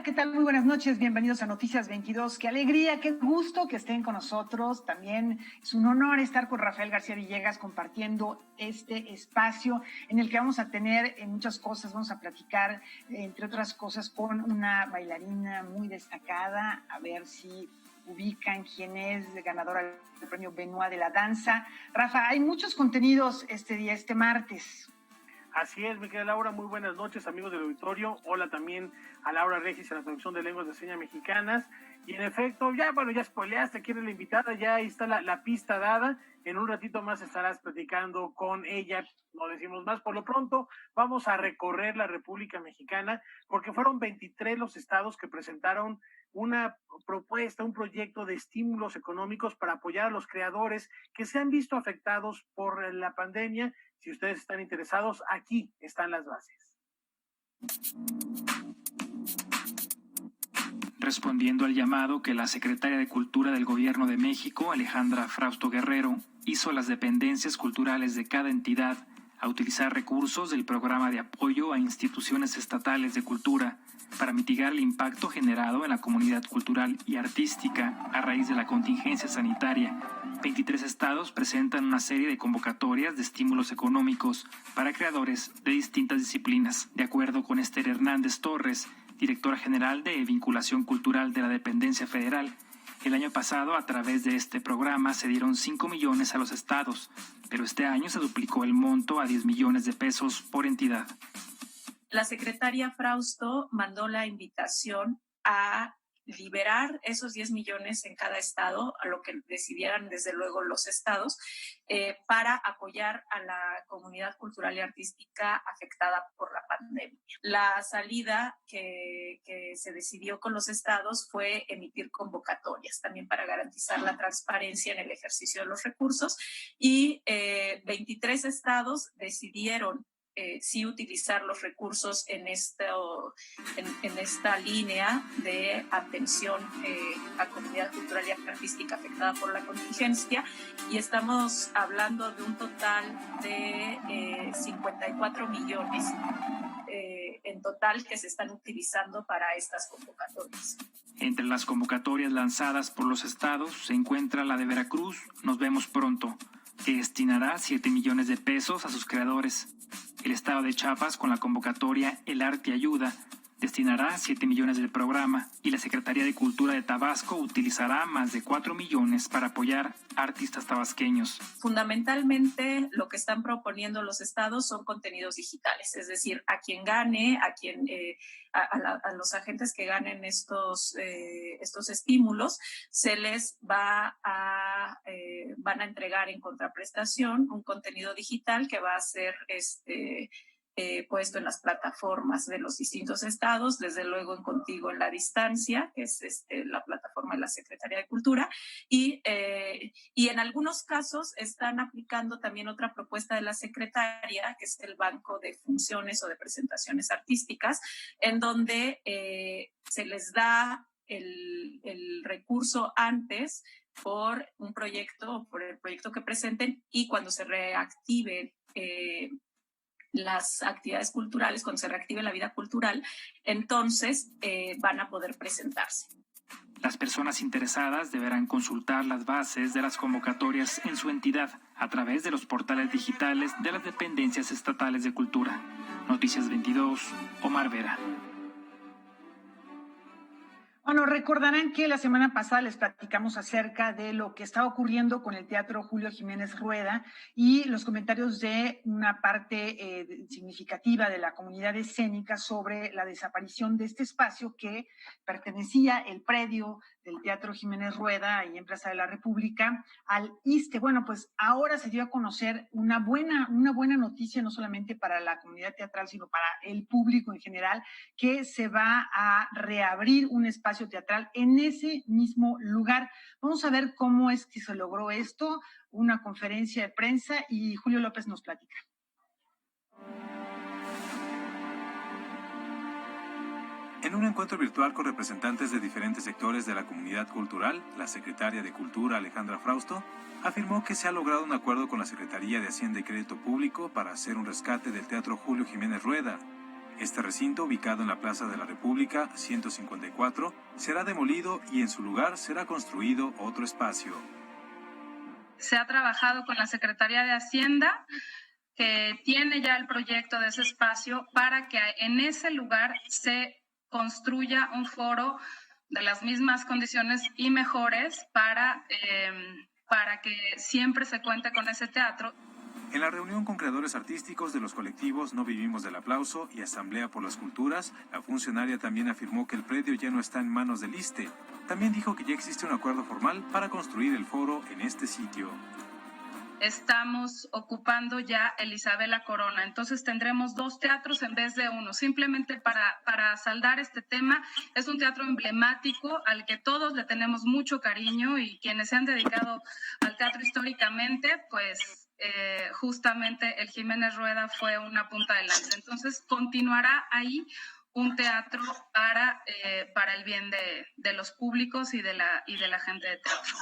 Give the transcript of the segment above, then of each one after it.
¿qué tal? Muy buenas noches, bienvenidos a Noticias 22. Qué alegría, qué gusto que estén con nosotros. También es un honor estar con Rafael García Villegas compartiendo este espacio en el que vamos a tener muchas cosas. Vamos a platicar, entre otras cosas, con una bailarina muy destacada, a ver si ubican quién es ganadora del premio Benoit de la danza. Rafa, hay muchos contenidos este día, este martes. Así es, mi querida Laura, muy buenas noches, amigos del auditorio. Hola también a Laura Regis, a la traducción de lenguas de señas mexicanas. Y en efecto, ya spoileaste quién es la invitada, ya ahí está la pista dada. En un ratito más estarás platicando con ella, no decimos más. Por lo pronto, vamos a recorrer la República Mexicana, porque fueron 23 los estados que presentaron una propuesta, un proyecto de estímulos económicos para apoyar a los creadores que se han visto afectados por la pandemia. Si ustedes están interesados, aquí están las bases. Respondiendo al llamado que la secretaria de Cultura del Gobierno de México, Alejandra Frausto Guerrero, hizo a las dependencias culturales de cada entidad a utilizar recursos del programa de apoyo a instituciones estatales de cultura para mitigar el impacto generado en la comunidad cultural y artística a raíz de la contingencia sanitaria. 23 estados presentan una serie de convocatorias de estímulos económicos para creadores de distintas disciplinas. De acuerdo con Esther Hernández Torres, directora general de Vinculación Cultural de la Dependencia Federal, el año pasado, a través de este programa, se dieron 5 millones a los estados, pero este año se duplicó el monto a 10 millones de pesos por entidad. La secretaria Frausto mandó la invitación a liberar esos 10 millones en cada estado, a lo que decidieran desde luego los estados, para apoyar a la comunidad cultural y artística afectada por la pandemia. La salida que se decidió con los estados fue emitir convocatorias, también para garantizar la transparencia en el ejercicio de los recursos, y 23 estados decidieron sí utilizar los recursos en esta línea de atención a comunidad cultural y artística afectada por la contingencia, y estamos hablando de un total de 54 millones en total que se están utilizando para estas convocatorias. Entre las convocatorias lanzadas por los estados se encuentra la de Veracruz, Nos Vemos Pronto, que destinará 7 millones de pesos a sus creadores. El estado de Chiapas, con la convocatoria El Arte Ayuda, destinará 7 millones del programa, y la Secretaría de Cultura de Tabasco utilizará más de 4 millones para apoyar a artistas tabasqueños. Fundamentalmente, lo que están proponiendo los estados son contenidos digitales, es decir, a quien gane, a los agentes que ganen estos estímulos, se les van a entregar en contraprestación un contenido digital que va a ser puesto en las plataformas de los distintos estados, desde luego en Contigo en la Distancia, que es la plataforma de la Secretaría de Cultura, y en algunos casos están aplicando también otra propuesta de la Secretaría, que es el Banco de Funciones o de Presentaciones Artísticas, en donde se les da el recurso antes por un proyecto, por el proyecto que presenten, y cuando se reactiven las actividades culturales, cuando se reactive la vida cultural, entonces van a poder presentarse. Las personas interesadas deberán consultar las bases de las convocatorias en su entidad a través de los portales digitales de las dependencias estatales de cultura. Noticias 22, Omar Vera. Bueno, recordarán que la semana pasada les platicamos acerca de lo que estaba ocurriendo con el Teatro Julio Jiménez Rueda y los comentarios de una parte significativa de la comunidad escénica sobre la desaparición de este espacio que pertenecía, el predio del Teatro Jiménez Rueda, ahí en Plaza de la República, al ISSSTE. Bueno, pues ahora se dio a conocer una buena noticia, no solamente para la comunidad teatral, sino para el público en general, que se va a reabrir un espacio teatral en ese mismo lugar. Vamos a ver cómo es que se logró esto, una conferencia de prensa, y Julio López nos platica. En un encuentro virtual con representantes de diferentes sectores de la comunidad cultural, la secretaria de Cultura, Alejandra Frausto, afirmó que se ha logrado un acuerdo con la Secretaría de Hacienda y Crédito Público para hacer un rescate del Teatro Julio Jiménez Rueda. Este recinto, ubicado en la Plaza de la República 154, será demolido y en su lugar será construido otro espacio. Se ha trabajado con la Secretaría de Hacienda, que tiene ya el proyecto de ese espacio para que en ese lugar se construya un foro de las mismas condiciones y mejores para que siempre se cuente con ese teatro. En la reunión con creadores artísticos de los colectivos No Vivimos del Aplauso y Asamblea por las Culturas, la funcionaria también afirmó que el predio ya no está en manos del ISSSTE. También dijo que ya existe un acuerdo formal para construir el foro en este sitio. Estamos ocupando ya el Isabela Corona, entonces tendremos 2 teatros en vez de 1, simplemente para saldar este tema. Es un teatro emblemático al que todos le tenemos mucho cariño y quienes se han dedicado al teatro históricamente, pues justamente el Jiménez Rueda fue una punta de lanza. Entonces continuará ahí un teatro para el bien de los públicos y de la gente de teatro.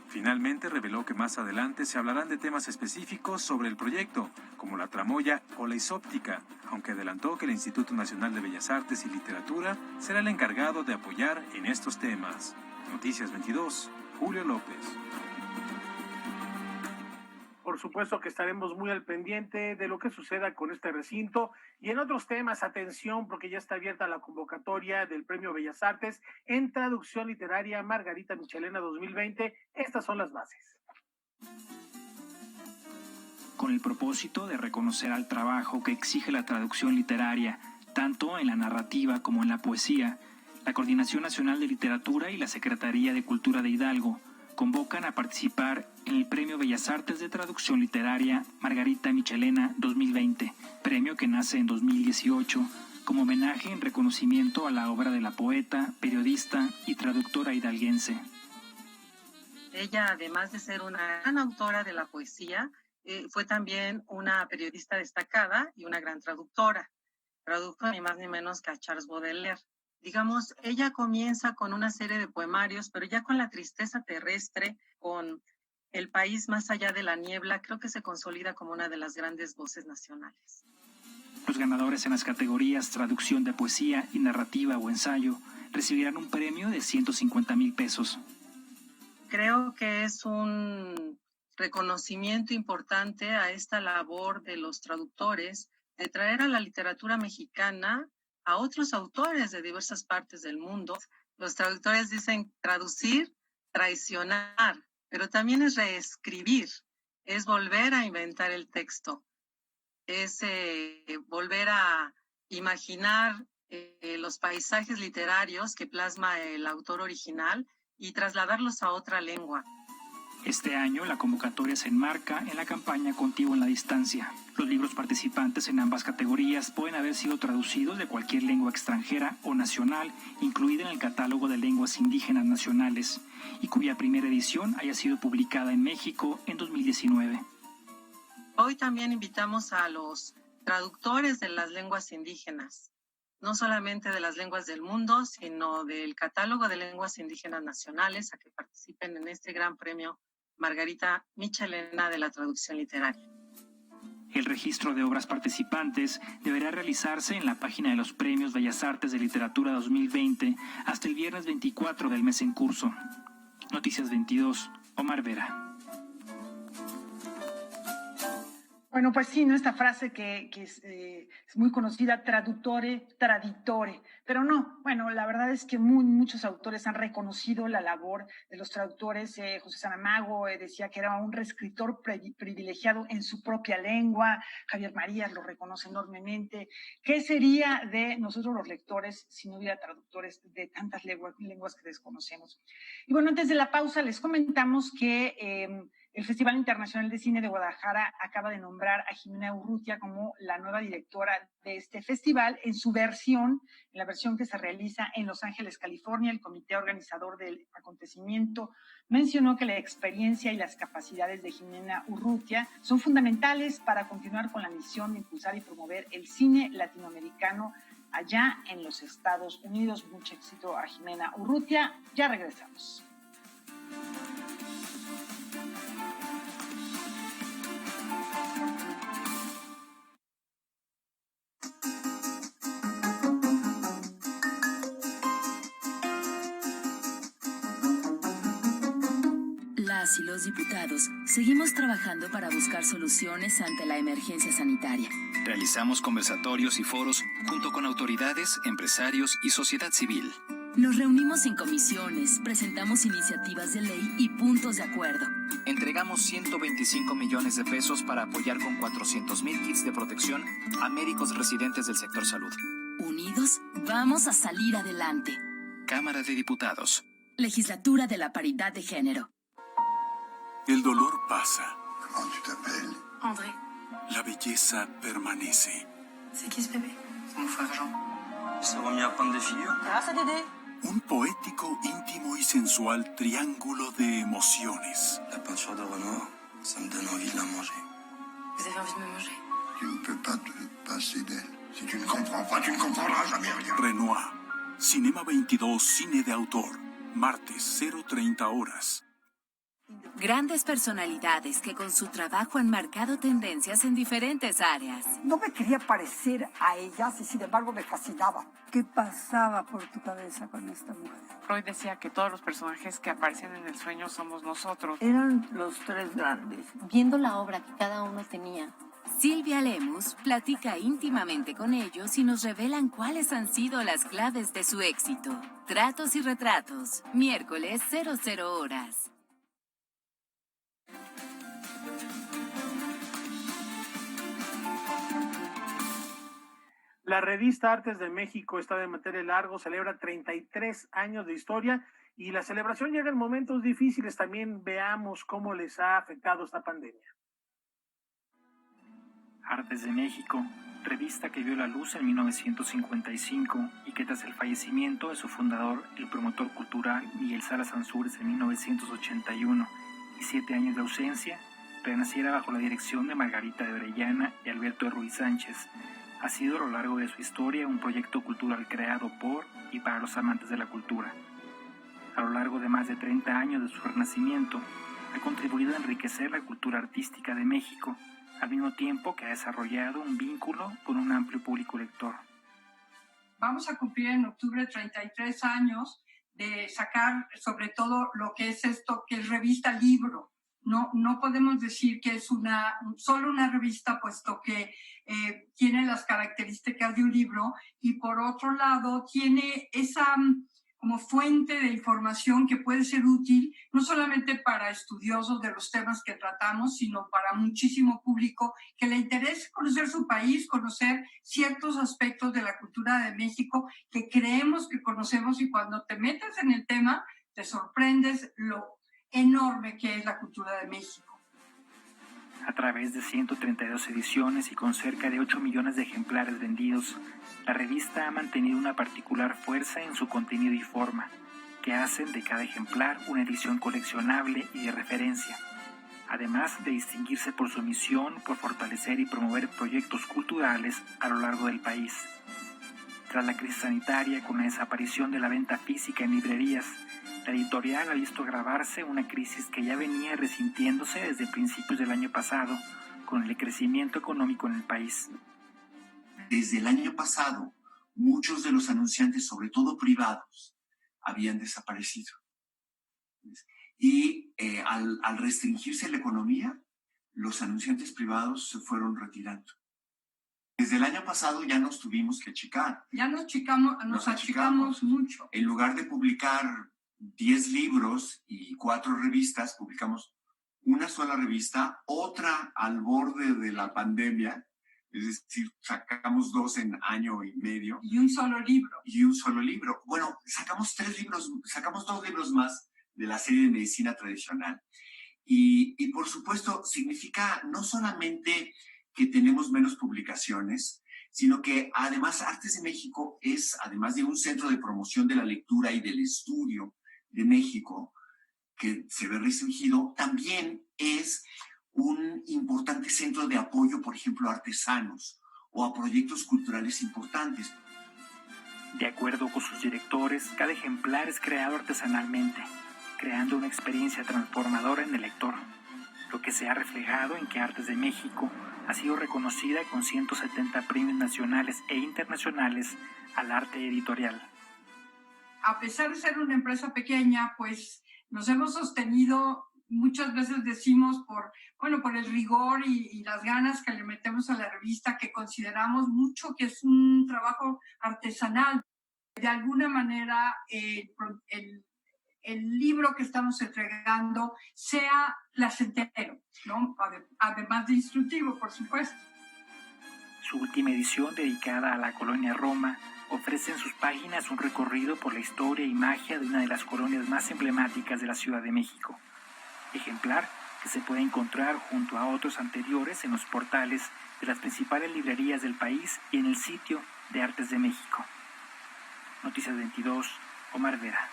Finalmente reveló que más adelante se hablarán de temas específicos sobre el proyecto, como la tramoya o la isóptica, aunque adelantó que el Instituto Nacional de Bellas Artes y Literatura será el encargado de apoyar en estos temas. Noticias 22, Julio López. Por supuesto que estaremos muy al pendiente de lo que suceda con este recinto y en otros temas, atención, porque ya está abierta la convocatoria del Premio Bellas Artes en Traducción Literaria Margarita Michelena 2020. Estas son las bases. Con el propósito de reconocer al trabajo que exige la traducción literaria, tanto en la narrativa como en la poesía, la Coordinación Nacional de Literatura y la Secretaría de Cultura de Hidalgo convocan a participar en el Premio Bellas Artes de Traducción Literaria Margarita Michelena 2020, premio que nace en 2018 como homenaje en reconocimiento a la obra de la poeta, periodista y traductora hidalguense. Ella, además de ser una gran autora de la poesía, fue también una periodista destacada y una gran traductora. Tradujo ni más ni menos que a Charles Baudelaire. Digamos, ella comienza con una serie de poemarios, pero ya con La tristeza terrestre, con El país más allá de la niebla, creo que se consolida como una de las grandes voces nacionales. Los ganadores en las categorías traducción de poesía y narrativa o ensayo recibirán un premio de 150,000 pesos. Creo que es un reconocimiento importante a esta labor de los traductores de traer a la literatura mexicana a otros autores de diversas partes del mundo. Los traductores dicen traducir, traicionar, pero también es reescribir, es volver a inventar el texto, es volver a imaginar los paisajes literarios que plasma el autor original y trasladarlos a otra lengua. Este año la convocatoria se enmarca en la campaña Contigo en la Distancia. Los libros participantes en ambas categorías pueden haber sido traducidos de cualquier lengua extranjera o nacional, incluida en el catálogo de lenguas indígenas nacionales, y cuya primera edición haya sido publicada en México en 2019. Hoy también invitamos a los traductores de las lenguas indígenas, no solamente de las lenguas del mundo, sino del catálogo de lenguas indígenas nacionales, a que participen en este gran premio Margarita Michelena de la traducción literaria. El registro de obras participantes deberá realizarse en la página de los Premios Bellas Artes de Literatura 2020 hasta el viernes 24 del mes en curso. Noticias 22, Omar Vera. Bueno, pues sí, ¿no? Esta frase que es muy conocida, traduttore, traditore, pero no, bueno, la verdad es que muchos autores han reconocido la labor de los traductores. José Saramago decía que era un reescritor privilegiado en su propia lengua. Javier Marías lo reconoce enormemente. ¿Qué sería de nosotros los lectores si no hubiera traductores de tantas lenguas que desconocemos? Y bueno, antes de la pausa les comentamos que el Festival Internacional de Cine de Guadalajara acaba de nombrar a Jimena Urrutia como la nueva directora de este festival en la versión que se realiza en Los Ángeles, California. El comité organizador del acontecimiento mencionó que la experiencia y las capacidades de Jimena Urrutia son fundamentales para continuar con la misión de impulsar y promover el cine latinoamericano allá en los Estados Unidos. Mucho éxito a Jimena Urrutia. Ya regresamos. las y los diputados seguimos trabajando para buscar soluciones ante la emergencia sanitaria. Realizamos conversatorios y foros junto con autoridades, empresarios y sociedad civil. Nos reunimos en comisiones, presentamos iniciativas de ley y puntos de acuerdo. Entregamos 125 millones de pesos para apoyar con 400,000 kits de protección a médicos residentes del sector salud. Unidos, vamos a salir adelante. Cámara de Diputados. Legislatura de la Paridad de Género. El dolor pasa. ¿Cómo te llamas? André. La belleza permanece. C'est qui ce bébé? Mon frère Jean. Ça va mieux apprendre des figures? Grâce à Dédé. Un poético, íntimo y sensual triángulo de emociones. La peinture de Renoir, ça me donne envie de la manger. Vous avez envie de me manger? Tu ne peux pas te passer d'elle. Si tu ne comprends pas, tu ne comprendras jamais rien. Renoir. Cinema 22, cine de autor. Martes, 0:30 horas. Grandes personalidades que con su trabajo han marcado tendencias en diferentes áreas. No me quería parecer a ellas y sin embargo me fascinaba. ¿Qué pasaba por tu cabeza con esta mujer? Freud decía que todos los personajes que aparecen en el sueño somos nosotros. Eran los tres grandes. Viendo la obra que cada uno tenía. Silvia Lemus platica íntimamente con ellos y nos revelan cuáles han sido las claves de su éxito. Tratos y retratos, miércoles 00 horas. La revista Artes de México está de mantener largo, celebra 33 años de historia y la celebración llega en momentos difíciles. También veamos cómo les ha afectado esta pandemia. Artes de México, revista que vio la luz en 1955 y que tras el fallecimiento de su fundador, el promotor cultural Miguel Salas Ansúrez en 1981 y 7 años de ausencia, renaciera bajo la dirección de Margarita de Orellana y Alberto Ruiz Sánchez. Ha sido a lo largo de su historia un proyecto cultural creado por y para los amantes de la cultura. A lo largo de más de 30 años de su renacimiento, ha contribuido a enriquecer la cultura artística de México, al mismo tiempo que ha desarrollado un vínculo con un amplio público lector. Vamos a cumplir en octubre 33 años de sacar sobre todo lo que es esto, que es revista libro. No podemos decir que es solo una revista, puesto que tiene las características de un libro y por otro lado tiene esa como fuente de información que puede ser útil no solamente para estudiosos de los temas que tratamos, sino para muchísimo público que le interese conocer su país, conocer ciertos aspectos de la cultura de México que creemos que conocemos, y cuando te metes en el tema te sorprendes lo enorme que es la cultura de México. A través de 132 ediciones y con cerca de 8 millones de ejemplares vendidos, la revista ha mantenido una particular fuerza en su contenido y forma, que hacen de cada ejemplar una edición coleccionable y de referencia, además de distinguirse por su misión por fortalecer y promover proyectos culturales a lo largo del país. Tras la crisis sanitaria, con la desaparición de la venta física en librerías, la editorial ha visto agravarse una crisis que ya venía resintiéndose desde principios del año pasado, con el crecimiento económico en el país. Desde el año pasado, muchos de los anunciantes, sobre todo privados, habían desaparecido. Y al restringirse la economía, los anunciantes privados se fueron retirando. Desde el año pasado ya nos tuvimos que achicar. Ya nos achicamos mucho. En lugar de publicar 10 libros y 4 revistas, publicamos una sola revista, otra al borde de la pandemia, es decir, sacamos 2 en año y medio. Y un solo libro. Bueno, sacamos 2 libros más de la serie de medicina tradicional. Y por supuesto, significa no solamente que tenemos menos publicaciones, sino que además Artes de México es, además de un centro de promoción de la lectura y del estudio de México, que se ve restringido, también es un importante centro de apoyo, por ejemplo, a artesanos o a proyectos culturales importantes. De acuerdo con sus directores, cada ejemplar es creado artesanalmente, creando una experiencia transformadora en el lector, lo que se ha reflejado en que Artes de México ha sido reconocida con 170 premios nacionales e internacionales al arte editorial. A pesar de ser una empresa pequeña, pues nos hemos sostenido muchas veces decimos por el rigor y las ganas que le metemos a la revista, que consideramos mucho que es un trabajo artesanal. De alguna manera, el libro que estamos entregando sea placentero, ¿no? Además de instructivo, por supuesto. Su última edición, dedicada a la colonia Roma, ofrece en sus páginas un recorrido por la historia y magia de una de las colonias más emblemáticas de la Ciudad de México. Ejemplar que se puede encontrar junto a otros anteriores en los portales de las principales librerías del país y en el sitio de Artes de México. Noticias 22, Omar Vera.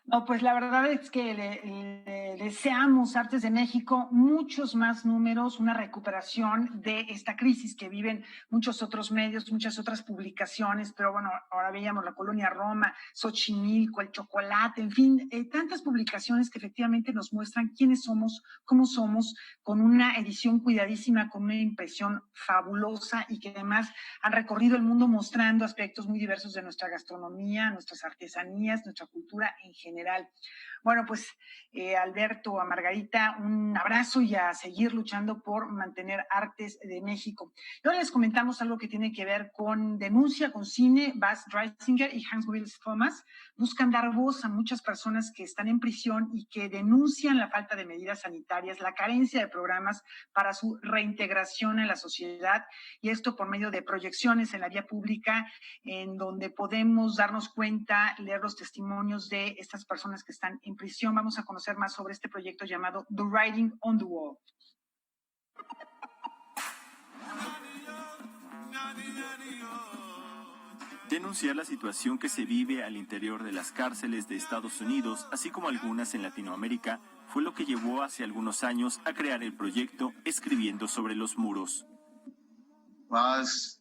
No, pues la verdad es que le deseamos Artes de México muchos más números, una recuperación de esta crisis que viven muchos otros medios, muchas otras publicaciones, pero bueno, ahora veíamos la colonia Roma, Xochimilco, el chocolate, en fin, tantas publicaciones que efectivamente nos muestran quiénes somos, cómo somos, con una edición cuidadísima, con una impresión fabulosa y que además han recorrido el mundo mostrando aspectos muy diversos de nuestra gastronomía, nuestras artesanías, nuestra cultura en general. Bueno, pues Alberto, a Margarita, un abrazo y a seguir luchando por mantener Artes de México. Y ahora les comentamos algo que tiene que ver con denuncia, con cine. Bas Dreisinger y Hans Wills Thomas buscan dar voz a muchas personas que están en prisión y que denuncian la falta de medidas sanitarias, la carencia de programas para su reintegración en la sociedad, y esto por medio de proyecciones en la vía pública, en donde podemos darnos cuenta, leer los testimonios de estas personas que están en prisión. Vamos a conocer más sobre este proyecto llamado The Writing on the Wall. Denunciar la situación que se vive al interior de las cárceles de Estados Unidos, así como algunas en Latinoamérica, fue lo que llevó hace algunos años a crear el proyecto Escribiendo sobre los Muros. Bas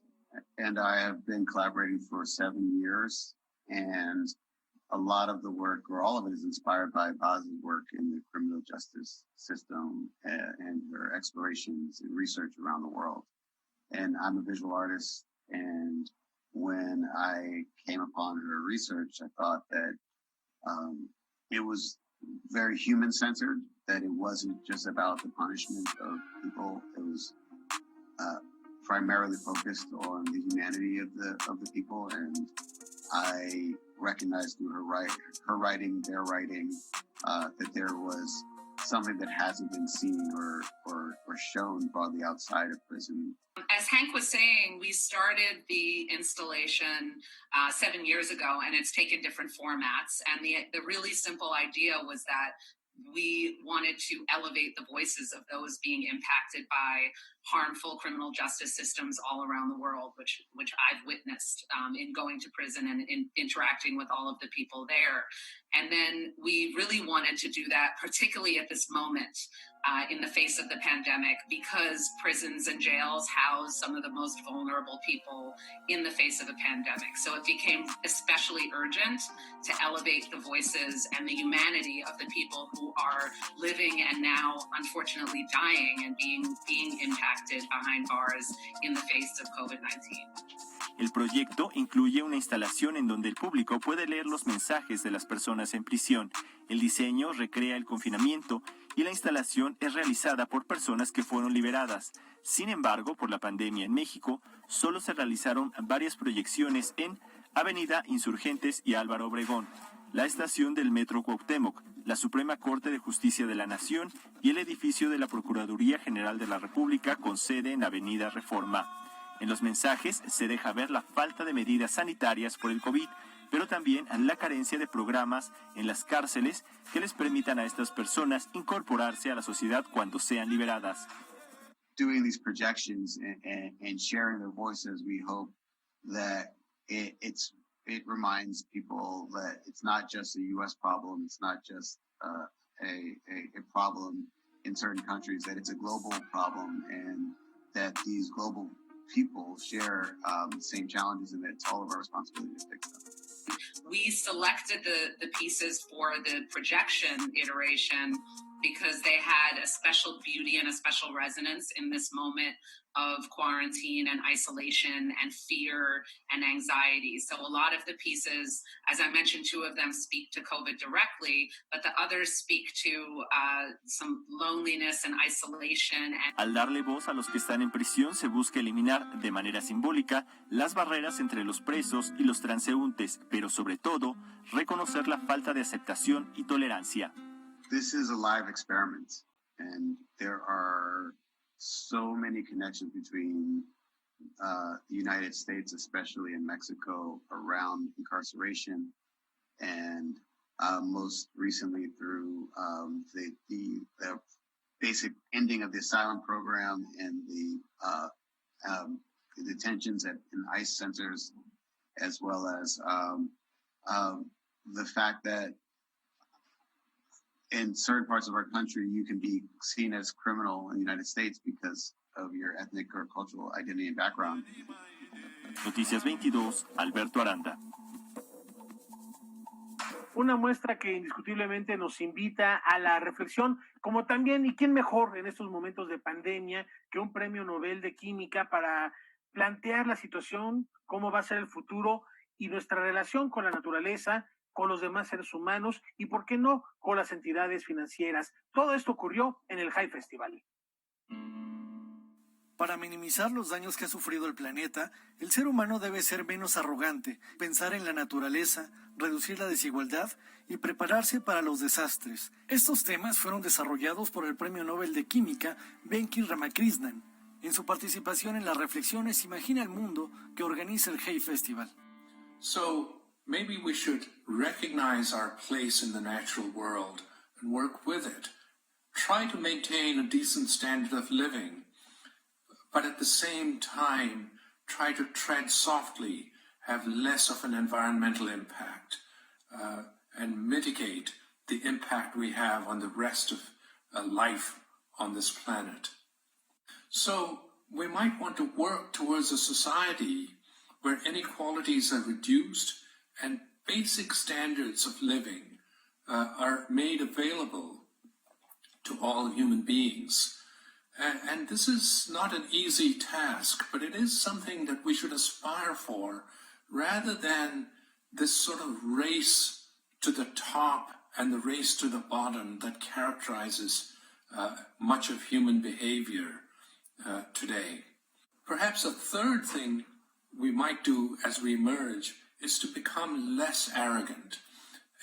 and I have been collaborating for 7 years, and a lot of the work, or all of it, is inspired by Baz's work in the criminal justice system and her explorations and research around the world. And I'm a visual artist, and when I came upon her research, I thought that it was very human-centered, that it wasn't just about the punishment of people. It was primarily focused on the humanity of the people, and I recognized through her writing, their writing, that there was something that hasn't been seen or shown broadly outside of prison. As Hank was saying, we started the installation 7 years ago, and it's taken different formats. And the really simple idea was that we wanted to elevate the voices of those being impacted by harmful criminal justice systems all around the world, which I've witnessed in going to prison and in interacting with all of the people there. And then we really wanted to do that, particularly at this moment in the face of the pandemic, because prisons and jails house some of the most vulnerable people in the face of a pandemic. So it became especially urgent to elevate the voices and the humanity of the people who are living and now, unfortunately, dying and being impacted behind bars in the face of COVID-19. El proyecto incluye una instalación en donde el público puede leer los mensajes de las personas en prisión. El diseño recrea el confinamiento y la instalación es realizada por personas que fueron liberadas. Sin embargo, por la pandemia en México, solo se realizaron varias proyecciones en Avenida Insurgentes y Álvaro Obregón, la estación del Metro Cuauhtémoc, la Suprema Corte de Justicia de la Nación y el edificio de la Procuraduría General de la República con sede en Avenida Reforma. En los mensajes se deja ver la falta de medidas sanitarias por el COVID, pero también la carencia de programas en las cárceles que les permitan a estas personas incorporarse a la sociedad cuando sean liberadas. Doing these projections and sharing their voices, we hope that it reminds people that it's not just a U.S. problem, it's not just a problem in certain countries, that it's a global problem, and that these global people share the same challenges, and it's all of our responsibility to fix them. We selected the pieces for the projection iteration because they had a special beauty and a special resonance in this moment of quarantine and isolation and fear and anxiety. So a lot of the pieces, as I mentioned, 2 of them speak to COVID directly, but the others speak to some loneliness and isolation. Al darle voz a los que están en prisión, se busca eliminar de manera simbólica las barreras entre los presos y los transeúntes, pero sobre todo, reconocer la falta de aceptación y tolerancia. This is a live experiment, and there are so many connections between the United States, especially in Mexico, around incarceration, and most recently through the basic ending of the asylum program and the detentions in ICE centers, as well as the fact that in certain parts of our country, you can be seen as criminal in the United States because of your ethnic or cultural identity and background. Noticias 22, Alberto Aranda. Una muestra que indiscutiblemente nos invita a la reflexión, como también, y quién mejor en estos momentos de pandemia que un premio Nobel de Química para plantear la situación, cómo va a ser el futuro y nuestra relación con la naturaleza, con los demás seres humanos y, ¿por qué no?, con las entidades financieras. Todo esto ocurrió en el High Festival. Para minimizar los daños que ha sufrido el planeta, el ser humano debe ser menos arrogante, pensar en la naturaleza, reducir la desigualdad y prepararse para los desastres. Estos temas fueron desarrollados por el Premio Nobel de Química Venki Ramakrishnan en su participación en las reflexiones Imagina el Mundo que organiza el Hay Festival. Maybe we should recognize our place in the natural world and work with it. Try to maintain a decent standard of living, but at the same time, try to tread softly, have less of an environmental impact, and mitigate the impact we have on the rest of life on this planet. So we might want to work towards a society where inequalities are reduced and basic standards of living are made available to all human beings. And this is not an easy task, but it is something that we should aspire for, rather than this sort of race to the top and the race to the bottom that characterizes much of human behavior today. Perhaps a third thing we might do as we emerge is to become less arrogant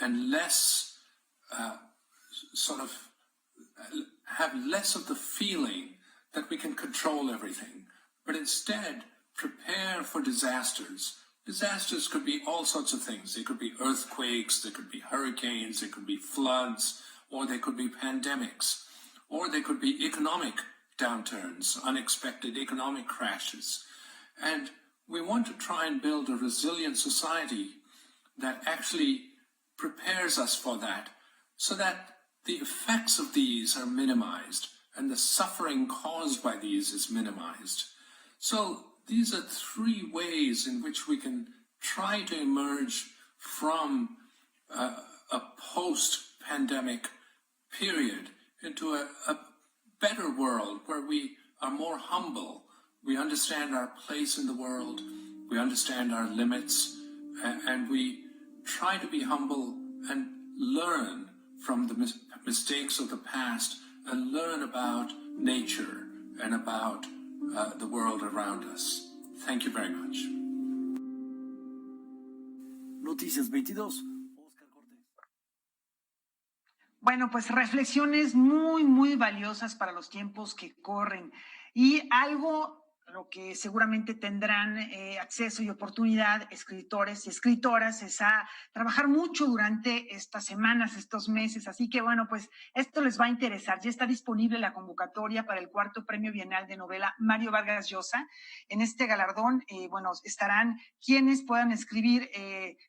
and less have less of the feeling that we can control everything, but instead prepare for disasters. Disasters could be all sorts of things. They could be earthquakes, they could be hurricanes, they could be floods, or they could be pandemics, or they could be economic downturns, unexpected economic crashes. And we want to try and build a resilient society that actually prepares us for that, so that the effects of these are minimized and the suffering caused by these is minimized. So these are 3 ways in which we can try to emerge from a post-pandemic period into a better world where we are more humble. We understand our place in the world, we understand our limits, and we try to be humble and learn from the mistakes of the past and learn about nature and about the world around us. Thank you very much. Noticias 22. Bueno, pues reflexiones muy, muy valiosas para los tiempos que corren. Y algo a lo que seguramente tendrán acceso y oportunidad escritores y escritoras es a trabajar mucho durante estas semanas, estos meses. Así que bueno, pues esto les va a interesar. Ya está disponible la convocatoria para el 4º Premio Bienal de Novela Mario Vargas Llosa. En este galardón, bueno, estarán quienes puedan escribir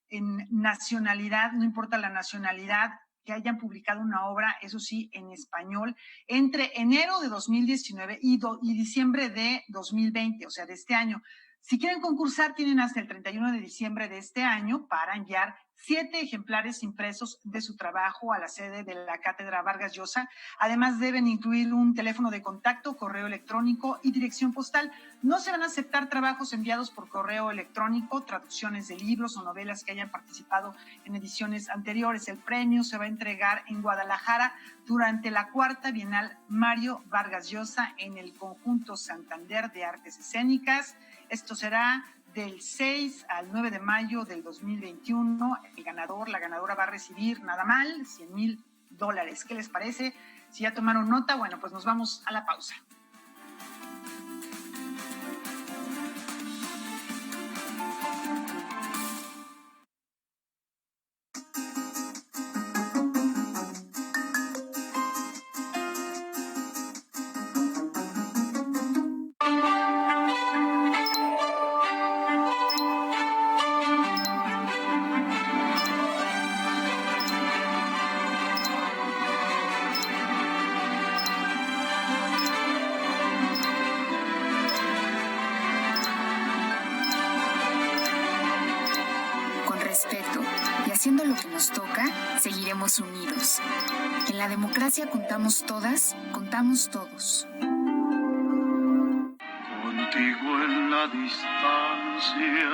en nacionalidad, no importa la nacionalidad, que hayan publicado una obra, eso sí, en español, entre enero de 2019 y diciembre de 2020, o sea, de este año. Si quieren concursar, tienen hasta el 31 de diciembre de este año para enviar 7 ejemplares impresos de su trabajo a la sede de la Cátedra Vargas Llosa. Además, deben incluir un teléfono de contacto, correo electrónico y dirección postal. No se van a aceptar trabajos enviados por correo electrónico, traducciones de libros o novelas que hayan participado en ediciones anteriores. El premio se va a entregar en Guadalajara durante la 4ª Bienal Mario Vargas Llosa en el Conjunto Santander de Artes Escénicas. Esto será del 6 al 9 de mayo del 2021. El ganador, la ganadora va a recibir nada mal $100,000. ¿Qué les parece? Si ya tomaron nota, bueno, pues nos vamos a la pausa. Haciendo lo que nos toca, seguiremos unidos. En la democracia contamos todas, contamos todos. Contigo en la distancia.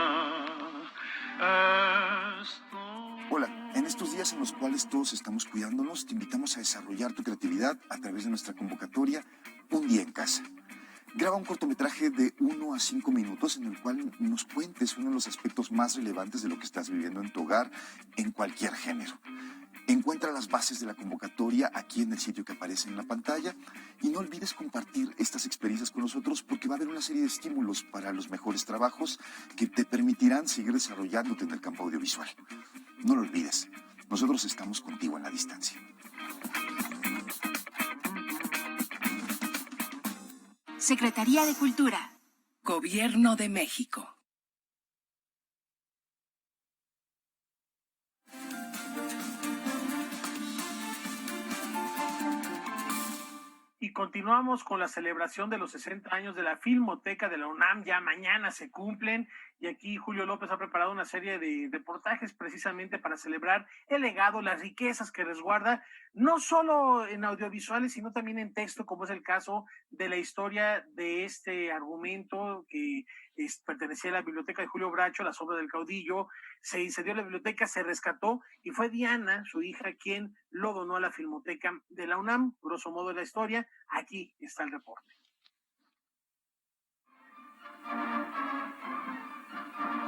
Hola, en estos días en los cuales todos estamos cuidándonos, te invitamos a desarrollar tu creatividad a través de nuestra convocatoria Un Día en Casa. Graba un cortometraje de 1 a 5 minutos en el cual nos cuentes uno de los aspectos más relevantes de lo que estás viviendo en tu hogar, en cualquier género. Encuentra las bases de la convocatoria aquí en el sitio que aparece en la pantalla y no olvides compartir estas experiencias con nosotros porque va a haber una serie de estímulos para los mejores trabajos que te permitirán seguir desarrollándote en el campo audiovisual. No lo olvides, nosotros estamos contigo en la distancia. Secretaría de Cultura. Gobierno de México. Y continuamos con la celebración de los 60 años de la Filmoteca de la UNAM. Ya mañana se cumplen y aquí Julio López ha preparado una serie de reportajes precisamente para celebrar el legado, las riquezas que resguarda, no solo en audiovisuales, sino también en texto, como es el caso de la historia de este argumento que pertenecía a la biblioteca de Julio Bracho, La sombra del caudillo. Se incendió la biblioteca, se rescató y fue Diana, su hija, quien lo donó a la Filmoteca de la UNAM. Grosso modo de la historia, aquí está el reporte.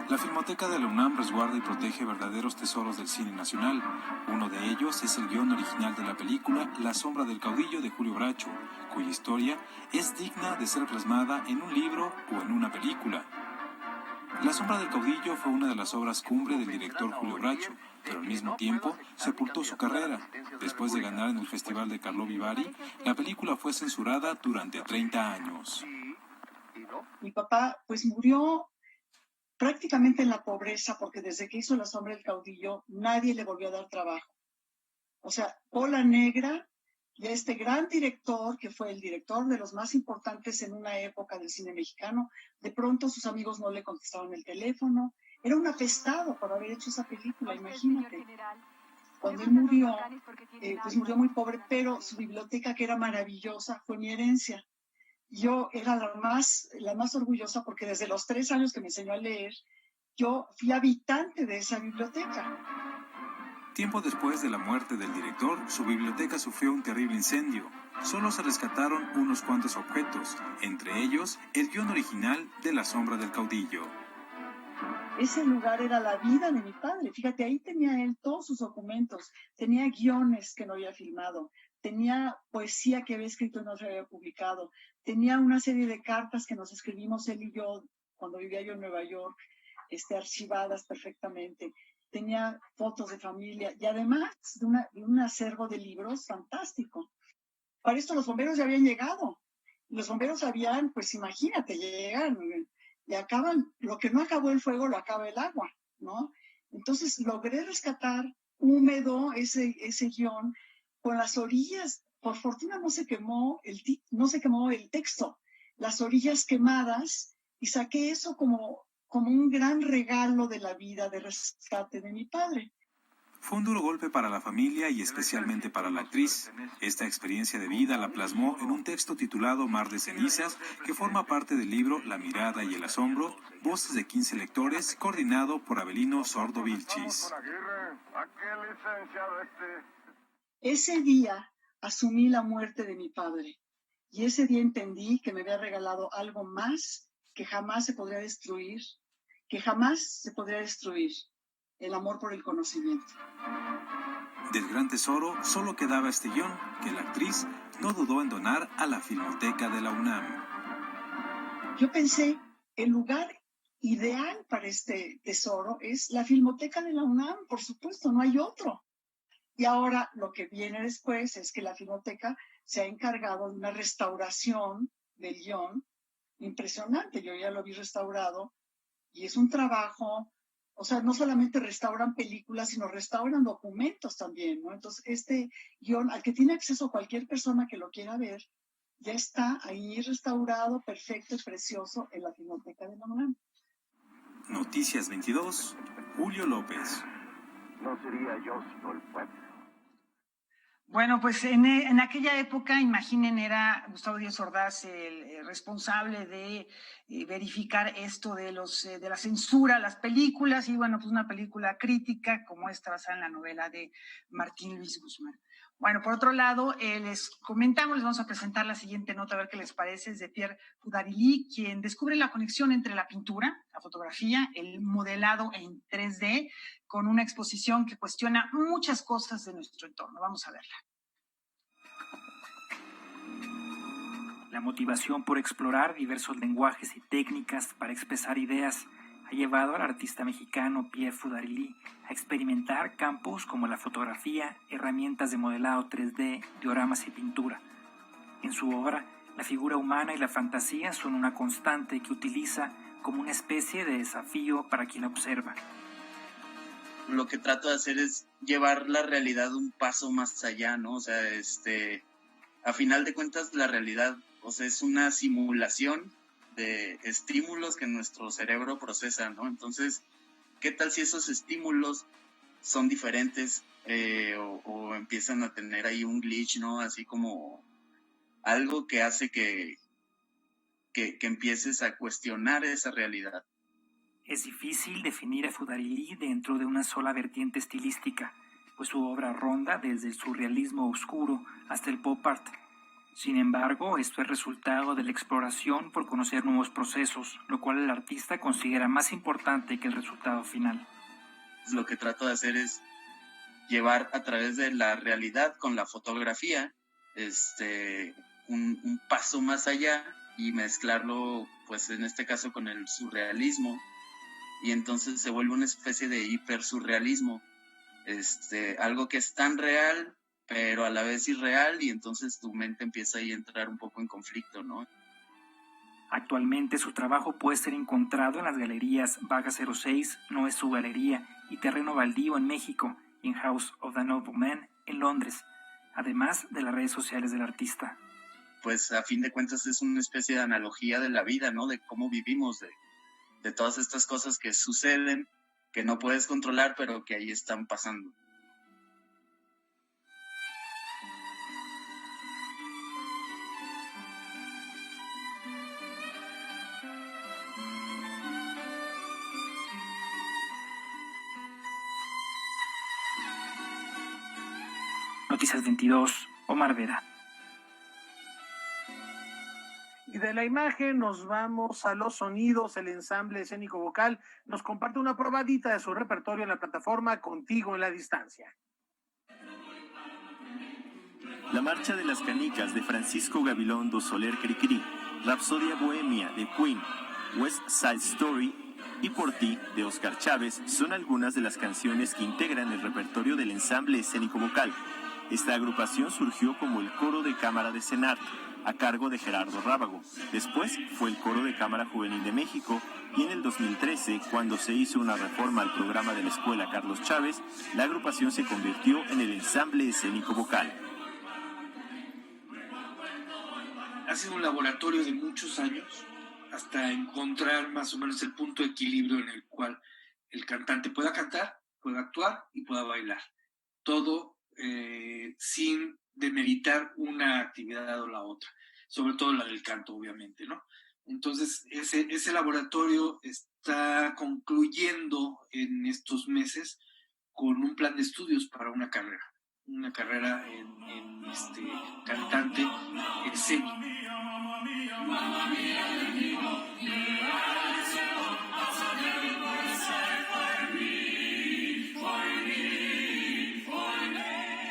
La Filmoteca de la UNAM resguarda y protege verdaderos tesoros del cine nacional. Uno de ellos es el guión original de la película La sombra del caudillo de Julio Bracho, cuya historia es digna de ser plasmada en un libro o en una película. La sombra del caudillo fue una de las obras cumbre del director Julio Bracho, pero al mismo tiempo sepultó su carrera. Después de ganar en el Festival de Karlovy Vary, la película fue censurada durante 30 años. Mi papá pues murió prácticamente en la pobreza, porque desde que hizo La sombra del caudillo, nadie le volvió a dar trabajo. O sea, cola negra de este gran director, que fue el director de los más importantes en una época del cine mexicano. De pronto sus amigos no le contestaban el teléfono. Era un apestado por haber hecho esa película, imagínate. Cuando él murió, pues murió muy pobre, pero su biblioteca, que era maravillosa, fue mi herencia. Yo era la más orgullosa porque desde los 3 años que me enseñó a leer, yo fui habitante de esa biblioteca. Tiempo después de la muerte del director, su biblioteca sufrió un terrible incendio. Solo se rescataron unos cuantos objetos, entre ellos el guión original de La sombra del caudillo. Ese lugar era la vida de mi padre. Fíjate, ahí tenía él todos sus documentos, tenía guiones que no había filmado, tenía poesía que había escrito y no se había publicado, tenía una serie de cartas que nos escribimos él y yo cuando vivía yo en Nueva York, archivadas perfectamente. Tenía fotos de familia y además de un acervo de libros fantástico. Para esto los bomberos ya habían llegado. Los bomberos habían, pues imagínate, llegan y acaban, lo que no acabó el fuego lo acaba el agua, ¿no? Entonces logré rescatar húmedo ese guión con las orillas. Por fortuna no se quemó el texto. Las orillas quemadas Y saqué eso como un gran regalo de la vida, de rescate de mi padre. Fue un duro golpe para la familia y especialmente para la actriz. Esta experiencia de vida la plasmó en un texto titulado Mar de Cenizas, que forma parte del libro La mirada y el asombro, voces de 15 lectores, coordinado por Avelino Sordo Vilchis. Ese día asumí la muerte de mi padre y ese día entendí que me había regalado algo más que jamás se podría destruir, el amor por el conocimiento. Del gran tesoro solo quedaba este guión, que la actriz no dudó en donar a la Filmoteca de la UNAM. Yo pensé, el lugar ideal para este tesoro es la Filmoteca de la UNAM, por supuesto, no hay otro. Y ahora lo que viene después es que la Filmoteca se ha encargado de una restauración del guión impresionante. Yo ya lo vi restaurado y es un trabajo, o sea, no solamente restauran películas, sino restauran documentos también, ¿no? Entonces, este guión, al que tiene acceso cualquier persona que lo quiera ver, ya está ahí restaurado, perfecto y precioso en la Filmoteca de la UNAM. Noticias 22, Julio López. No sería yo sino el pueblo. Bueno, pues en aquella época, imaginen, era Gustavo Díaz Ordaz el responsable de verificar esto de la censura a las películas, y bueno, pues una película crítica como esta basada en la novela de Martín Luis Guzmán. Bueno, por otro lado, les vamos a presentar la siguiente nota, a ver qué les parece, es de Pierre Foudarelli, quien descubre la conexión entre la pintura, la fotografía, el modelado en 3D, con una exposición que cuestiona muchas cosas de nuestro entorno. Vamos a verla. La motivación por explorar diversos lenguajes y técnicas para expresar ideas ha llevado al artista mexicano Pierre Foudarelli a experimentar campos como la fotografía, herramientas de modelado 3D, dioramas y pintura. En su obra, la figura humana y la fantasía son una constante que utiliza como una especie de desafío para quien observa. Lo que trato de hacer es llevar la realidad un paso más allá, ¿no? O sea, a final de cuentas la realidad, o sea, es una simulación de estímulos que nuestro cerebro procesa, ¿no? Entonces, ¿qué tal si esos estímulos son diferentes o empiezan a tener ahí un glitch, ¿no? Así como algo que hace que empieces a cuestionar esa realidad. Es difícil definir a Foudarelli dentro de una sola vertiente estilística, pues su obra ronda desde el surrealismo oscuro hasta el pop art. Sin embargo, esto es resultado de la exploración por conocer nuevos procesos, lo cual el artista considera más importante que el resultado final. Lo que trato de hacer es llevar a través de la realidad con la fotografía un paso más allá y mezclarlo, pues en este caso, con el surrealismo, y entonces se vuelve una especie de hipersurrealismo, algo que es tan real pero a la vez irreal, y entonces tu mente empieza ahí a entrar un poco en conflicto, ¿no? Actualmente su trabajo puede ser encontrado en las galerías Vaga 06, No es su galería, y Terreno Baldío en México, y en House of the Nobleman en Londres, además de las redes sociales del artista. Pues a fin de cuentas es una especie de analogía de la vida, ¿no? De cómo vivimos, de todas estas cosas que suceden, que no puedes controlar, pero que ahí están pasando. Noticias 22, Omar Vera. Y de la imagen nos vamos a los sonidos. El ensamble escénico vocal nos comparte una probadita de su repertorio en la plataforma Contigo en la Distancia. La Marcha de las Canicas de Francisco Gabilondo Soler Cricri, Rapsodia Bohemia de Queen, West Side Story y Por ti de Oscar Chávez son algunas de las canciones que integran el repertorio del ensamble escénico vocal. Esta agrupación surgió como el Coro de Cámara de CENART, a cargo de Gerardo Rábago. Después fue el Coro de Cámara Juvenil de México, y en el 2013, cuando se hizo una reforma al programa de la Escuela Carlos Chávez, la agrupación se convirtió en el ensamble escénico vocal. Ha sido un laboratorio de muchos años hasta encontrar más o menos el punto de equilibrio en el cual el cantante pueda cantar, pueda actuar y pueda bailar. Todo sin demeritar una actividad o la otra, sobre todo la del canto, obviamente, ¿no? Entonces, ese laboratorio está concluyendo en estos meses con un plan de estudios para una carrera en cantante escénico.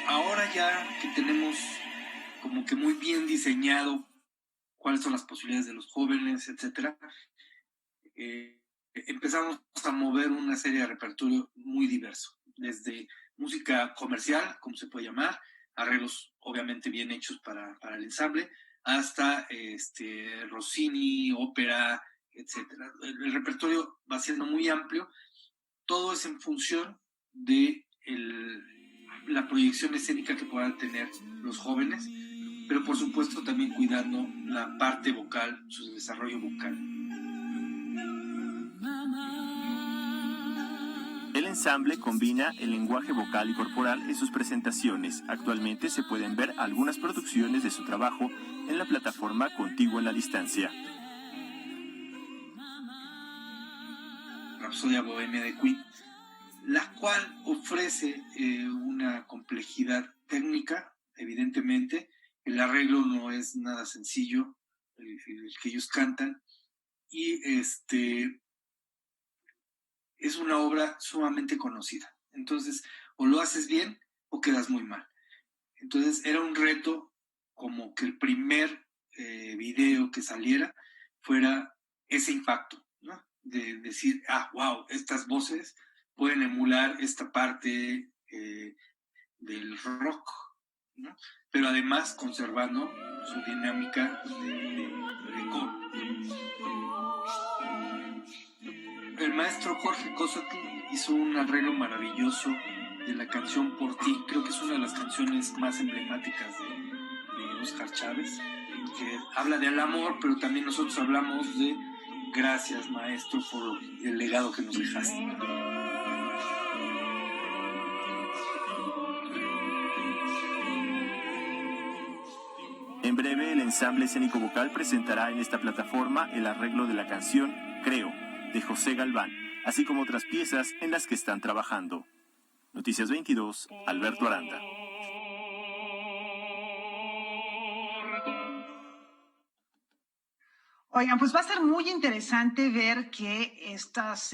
Ahora ya que tenemos como que muy bien diseñado cuáles son las posibilidades de los jóvenes, etcétera, empezamos a mover una serie de repertorio muy diverso, desde música comercial, como se puede llamar, arreglos obviamente bien hechos para el ensamble, hasta Rossini, ópera, etcétera. El repertorio va siendo muy amplio, todo es en función de la proyección escénica que puedan tener los jóvenes, pero por supuesto también cuidando la parte vocal, su desarrollo vocal. El ensamble combina el lenguaje vocal y corporal en sus presentaciones. Actualmente se pueden ver algunas producciones de su trabajo en la plataforma Contigo en la Distancia. Rapsodia Bohemia de Queen, la cual ofrece una complejidad técnica, evidentemente. El arreglo no es nada sencillo, el que ellos cantan, y es una obra sumamente conocida. Entonces, o lo haces bien o quedas muy mal. Entonces, era un reto como que el primer video que saliera fuera ese impacto, ¿no? De decir, wow, estas voces pueden emular esta parte del rock, ¿no? Pero además conservando su dinámica de coro. El maestro Jorge Cosatl hizo un arreglo maravilloso de la canción Por Ti. Creo que es una de las canciones más emblemáticas de Óscar Chávez, que habla del amor, pero también nosotros hablamos de gracias, maestro, por el legado que nos dejaste. En breve, el ensamble escénico vocal presentará en esta plataforma el arreglo de la canción Creo, de José Galván, así como otras piezas en las que están trabajando. Noticias 22, Alberto Aranda. Oigan, pues va a ser muy interesante ver que estos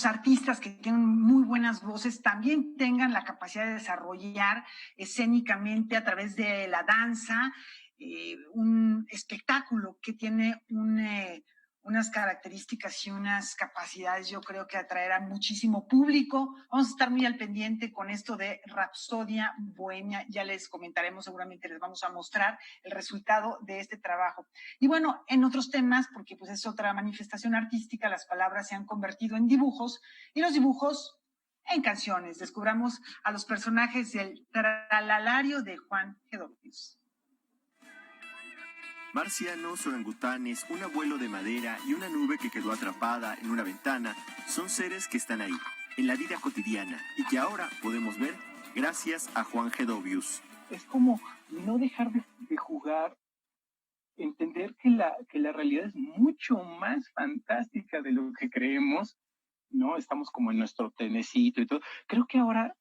artistas que tienen muy buenas voces también tengan la capacidad de desarrollar escénicamente a través de la danza un espectáculo que tiene unas características y unas capacidades, yo creo que atraerán muchísimo público. Vamos a estar muy al pendiente con esto de Rapsodia Bohemia. Ya les comentaremos, seguramente les vamos a mostrar el resultado de este trabajo. Y bueno, en otros temas, porque pues es otra manifestación artística, las palabras se han convertido en dibujos y los dibujos en canciones. Descubramos a los personajes del Tralalario de Juan Gedovius. Marcianos, orangutanes, un abuelo de madera y una nube que quedó atrapada en una ventana son seres que están ahí, en la vida cotidiana, y que ahora podemos ver gracias a Juan Gedovius. Es como no dejar de jugar, entender que la realidad es mucho más fantástica de lo que creemos, ¿no? Estamos como en nuestro tenecito y todo. Creo que ahora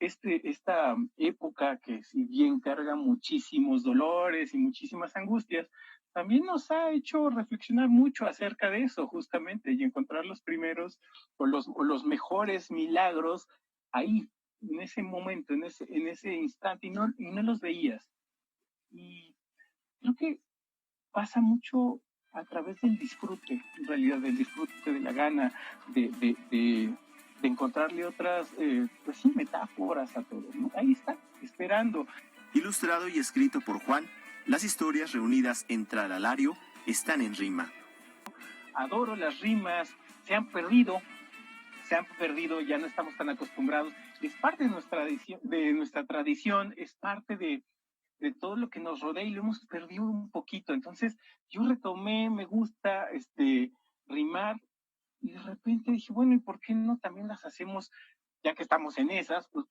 esta época que si bien carga muchísimos dolores y muchísimas angustias, también nos ha hecho reflexionar mucho acerca de eso justamente y encontrar los primeros o los mejores milagros ahí, en ese momento, en ese instante y no los veías. Y creo que pasa mucho a través del disfrute, en realidad, del disfrute, de la gana, de encontrarle otras, metáforas a todo, ¿no? Ahí está, esperando. Ilustrado y escrito por Juan, las historias reunidas en Tralalario están en rima. Adoro las rimas, se han perdido, ya no estamos tan acostumbrados. Es parte de nuestra tradición, es parte de de todo lo que nos rodea y lo hemos perdido un poquito. Entonces yo retomé, me gusta rimar, y de repente dije, bueno, ¿y por qué no también las hacemos, ya que estamos en esas, pues,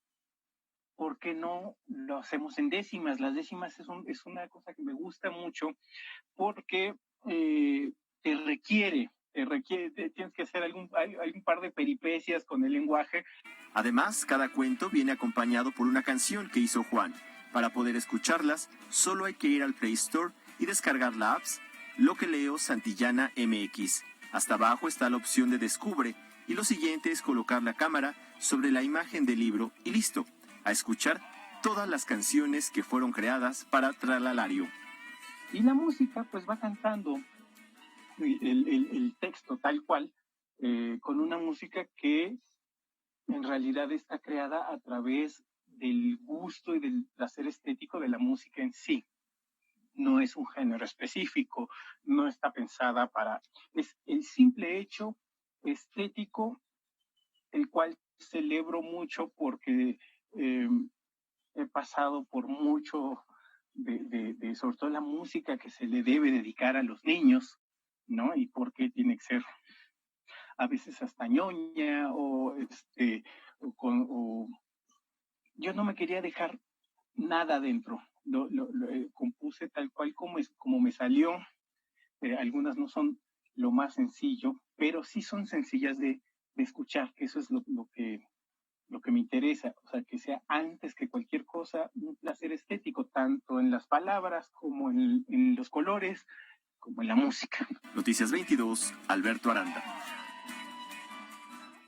¿por qué no lo hacemos en décimas? Las décimas es una cosa que me gusta mucho porque tienes que hacer hay un par de peripecias con el lenguaje. Además, cada cuento viene acompañado por una canción que hizo Juan. Para poder escucharlas, solo hay que ir al Play Store y descargar la app Lo que leo Santillana MX. Hasta abajo está la opción de Descubre y lo siguiente es colocar la cámara sobre la imagen del libro y listo, a escuchar todas las canciones que fueron creadas para Tralalario. Y la música pues va cantando el texto tal cual, con una música que en realidad está creada a través del gusto y del placer estético de la música en sí. No es un género específico, no está pensada para... Es el simple hecho estético, el cual celebro mucho porque he pasado por mucho de sobre todo la música que se le debe dedicar a los niños, ¿no? Y por qué tiene que ser a veces hasta ñoña yo no me quería dejar nada dentro. Lo compuse tal cual como me salió. Algunas no son lo más sencillo, pero sí son sencillas de escuchar, que eso es lo que me interesa, o sea, que sea antes que cualquier cosa un placer estético, tanto en las palabras como en los colores, como en la música. Noticias 22, Alberto Aranda.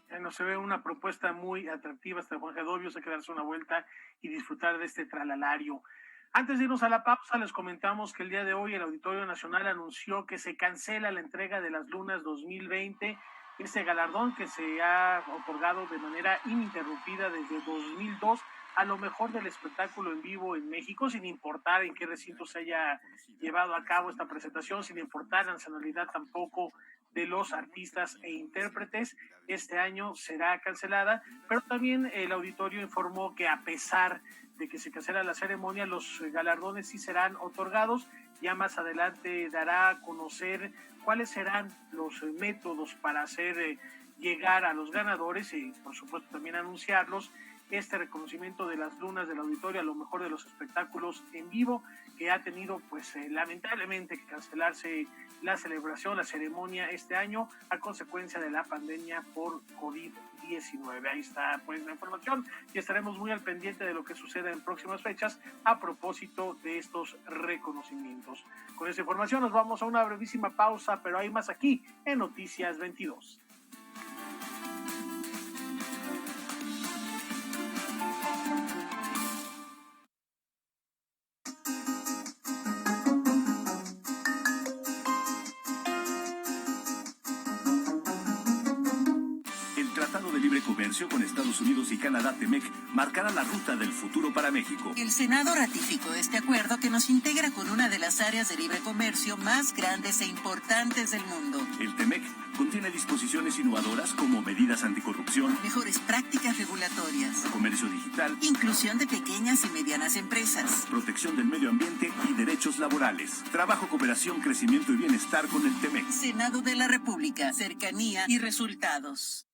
Bueno, se ve una propuesta muy atractiva hasta Juan Gedovio, hay que darse una vuelta y disfrutar de este tralalario. Antes de irnos a la pausa, les comentamos que el día de hoy el Auditorio Nacional anunció que se cancela la entrega de las Lunas 2020, ese galardón que se ha otorgado de manera ininterrumpida desde 2002 a lo mejor del espectáculo en vivo en México, sin importar en qué recinto se haya llevado a cabo esta presentación, sin importar la nacionalidad tampoco de los artistas e intérpretes. Este año será cancelada, pero también el auditorio informó que a pesar de que se cancela la ceremonia, los galardones sí serán otorgados. Ya más adelante dará a conocer cuáles serán los métodos para hacer llegar a los ganadores y por supuesto también anunciarlos. Este reconocimiento de las lunas del auditorio a lo mejor de los espectáculos en vivo, que ha tenido pues lamentablemente que cancelarse la celebración, la ceremonia este año a consecuencia de la pandemia por COVID-19. Ahí está pues la información y estaremos muy al pendiente de lo que suceda en próximas fechas a propósito de estos reconocimientos. Con esta información nos vamos a una brevísima pausa, pero hay más aquí en Noticias 22. Comercio con Estados Unidos y Canadá, TEMEC, marcará la ruta del futuro para México. El Senado ratificó este acuerdo que nos integra con una de las áreas de libre comercio más grandes e importantes del mundo. El TEMEC contiene disposiciones innovadoras como medidas anticorrupción, mejores prácticas regulatorias, comercio digital, inclusión de pequeñas y medianas empresas, protección del medio ambiente y derechos laborales. Trabajo, cooperación, crecimiento y bienestar con el TEMEC. Senado de la República, cercanía y resultados.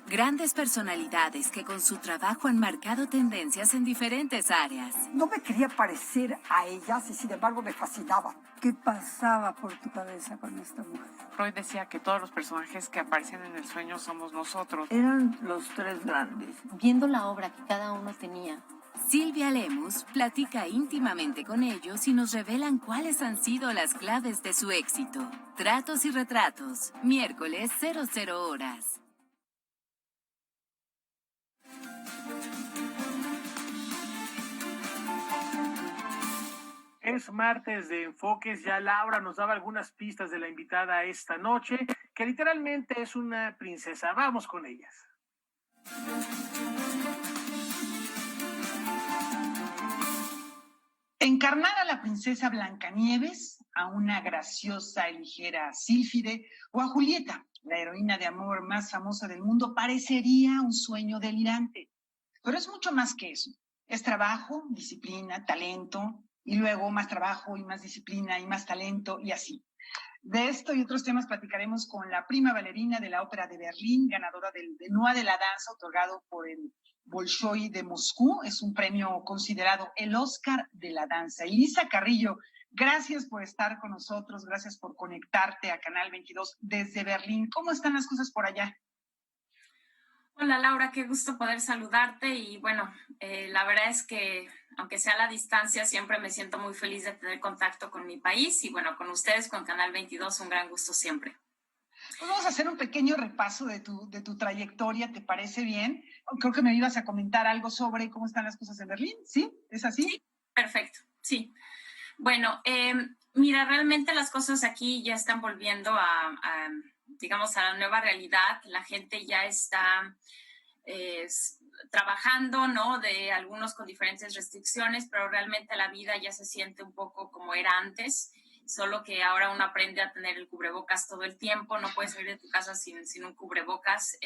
Grandes personalidades que con su trabajo han marcado tendencias en diferentes áreas. No me quería parecer a ellas y sin embargo me fascinaba. ¿Qué pasaba por tu cabeza con esta mujer? Freud decía que todos los personajes que aparecen en el sueño somos nosotros. Eran los tres grandes. Viendo la obra que cada uno tenía. Silvia Lemus platica íntimamente con ellos y nos revelan cuáles han sido las claves de su éxito. Tratos y retratos, miércoles 00 horas. Es martes de Enfoques, ya Laura nos daba algunas pistas de la invitada esta noche, que literalmente es una princesa. Vamos con ellas. Encarnar a la princesa Blancanieves, a una graciosa y ligera Sílfide o a Julieta, la heroína de amor más famosa del mundo, parecería un sueño delirante. Pero es mucho más que eso. Es trabajo, disciplina, talento, y luego más trabajo y más disciplina y más talento y así. De esto y otros temas platicaremos con la prima bailarina de la Ópera de Berlín, ganadora del Benoit de la danza, otorgado por el Bolshoi de Moscú. Es un premio considerado el Oscar de la danza. Elisa Carrillo, gracias por estar con nosotros, gracias por conectarte a Canal 22 desde Berlín. ¿Cómo están las cosas por allá? Hola Laura, qué gusto poder saludarte y bueno, la verdad es que aunque sea a la distancia, siempre me siento muy feliz de tener contacto con mi país y bueno, con ustedes, con Canal 22, un gran gusto siempre. Pues vamos a hacer un pequeño repaso de tu trayectoria, ¿te parece bien? Creo que me ibas a comentar algo sobre cómo están las cosas en Berlín, ¿sí? ¿Es así? Sí, perfecto, sí. Bueno, mira, realmente las cosas aquí ya están volviendo digamos, a la nueva realidad. La gente ya está trabajando, ¿no? De algunos con diferentes restricciones, pero realmente la vida ya se siente un poco como era antes, solo que ahora uno aprende a tener el cubrebocas todo el tiempo, no puedes salir de tu casa sin un cubrebocas,